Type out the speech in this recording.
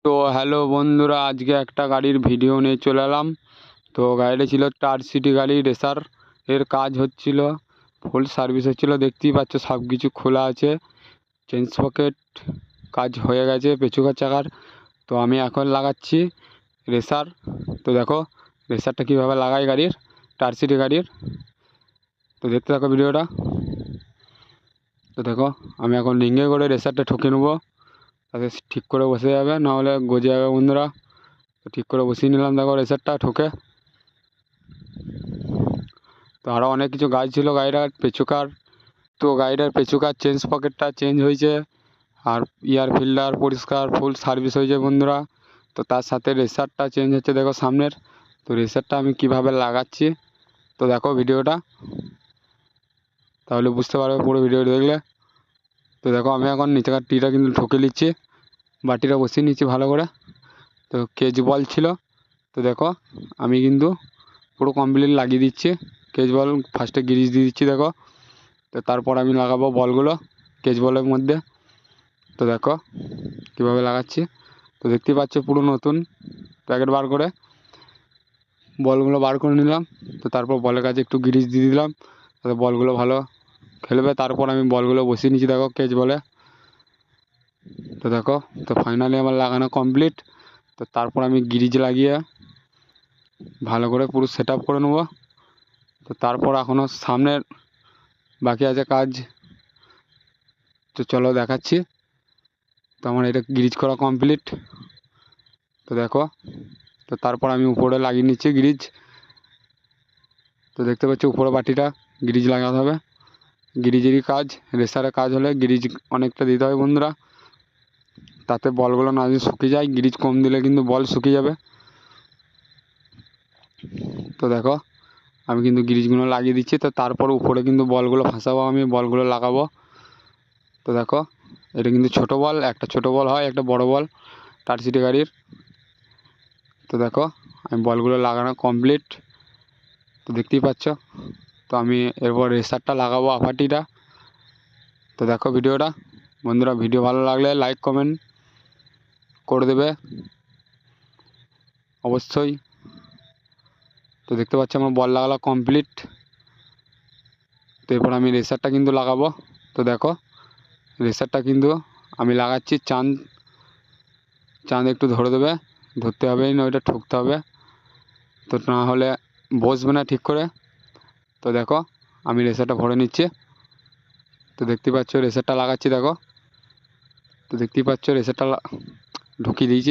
তো হ্যালো বন্ধুরা, আজকে একটা গাড়ির ভিডিও নিয়ে চলে এলাম। তো গাড়িটা ছিল স্টার সিটি গাড়ি রেসার। এর কাজ হচ্ছিল, ফুল সার্ভিস হচ্ছিল। দেখতেই পাচ্ছ সব কিছু খোলা আছে, চেঞ্জ পকেট কাজ হয়ে গেছে পেছুকার চাকার। তো আমি এখন লাগাচ্ছি রেসার। তো দেখো রেসারটা কীভাবে লাগাই গাড়ির, স্টার সিটি গাড়ির। তো দেখতে থাকো ভিডিওটা। তো দেখো আমি এখন রিঙে করে রেসারটা ঠুকে নেবো, তাতে ঠিক করে বসে যাবে, নাহলে গজে যাবে বন্ধুরা। তো ঠিক করে বসিয়ে নিলাম দেখো রেসারটা ঠুকে। তো আরও অনেক কিছু কাজ ছিল গাড়িটার পেছুকার। তো গাড়িটার পেছুকার চেঞ্জ পকেটটা চেঞ্জ হয়েছে, আর ইয়ার ফিল্টার পরিষ্কার ফুল সার্ভিস হয়েছে বন্ধুরা। তো তার সাথে রেসারটা চেঞ্জ হচ্ছে দেখো সামনের। তো রেসারটা আমি কিভাবে লাগাচ্ছি তো দেখো ভিডিওটা, তাহলে বুঝতে পারবে পুরো ভিডিও দেখলে। তো দেখো আমি এখন নিচেকার টিটা কিন্তু ঠুকে নিচ্ছি, বাটিটা বসিয়ে নিচ্ছি ভালো করে। তো কেজ বল ছিল, তো দেখো আমি কিন্তু পুরো কমপ্লিট লাগিয়ে দিচ্ছি। কেজ বল ফার্স্টে গ্রিজ দিয়ে দিচ্ছি দেখো। তো তারপর আমি লাগাবো বলগুলো কেজ বলের মধ্যে। তো দেখো কীভাবে লাগাচ্ছি। তো দেখতেই পাচ্ছ পুরো নতুন প্যাকেট বার করে বলগুলো বার করে নিলাম। তো তারপর বলের কাছে একটু গ্রিজ দিয়ে দিলাম, তাতে বলগুলো ভালো খেলবে। তারপর আমি বলগুলো বসিয়ে নিচ্ছি দেখো কেজ বলে। তো দেখো তো ফাইনালি আমার লাগানো কমপ্লিট। তো তারপর আমি গ্রিজ লাগিয়ে ভালো করে পুরো সেট আপ করে নেবো। তো তারপর এখনও সামনের বাকি আছে কাজ, তো চলো দেখাচ্ছি। তো আমার এটা গ্রিজ করা কমপ্লিট। তো দেখো তো তারপর আমি উপরে লাগিয়ে নিচ্ছি গ্রিজ। তো দেখতে পাচ্ছি উপরে বাটিটা গ্রিজ লাগাতে হবে, গ্রিজেরই কাজ। রেসারের কাজ হলে গ্রিজ অনেকটা দিতে হবে বন্ধুরা, তাতে বলগুলো না যদি শুকিয়ে যায়। গ্রিজ কম দিলে কিন্তু বল শুকিয়ে যাবে। তো দেখো আমি কিন্তু গ্রিজগুলো লাগিয়ে দিচ্ছি। তো তারপর উপরে কিন্তু বলগুলো ফাঁসাবো, আমি বলগুলো লাগাবো। তো দেখো এটা কিন্তু ছোটো বল, একটা ছোটো বল হয়, একটা বড় বল স্টার সিটি গাড়ির। তো দেখো আমি বলগুলো লাগানো কমপ্লিট, তো দেখতেই পাচ্ছ। তো আমি এরপর রেসারটা লাগাবো আপাটিটা। তো দেখো ভিডিওটা বন্ধুরা, ভিডিও ভালো লাগলে লাইক কমেন্ট করে দেবে অবশ্যই। তো দেখতে পাচ্ছি আমার বল লাগানো কমপ্লিট। তো এরপর আমি রেসারটা কিন্তু লাগাবো। তো দেখো রেসারটা কিন্তু আমি লাগাচ্ছি। চাঁদ একটু ধরে দেবে, ধরতে হবে না, ওইটা ঠুকতে হবে, তো না হলে বসবে না ঠিক করে। তো দেখো আমি রেসারটা ভরে নিচ্ছি। তো দেখতে পাচ্ছ রেসারটা লাগাচ্ছি দেখো। তো দেখতেই পাচ্ছ রেসারটা ঢুকিয়ে দিয়েছি।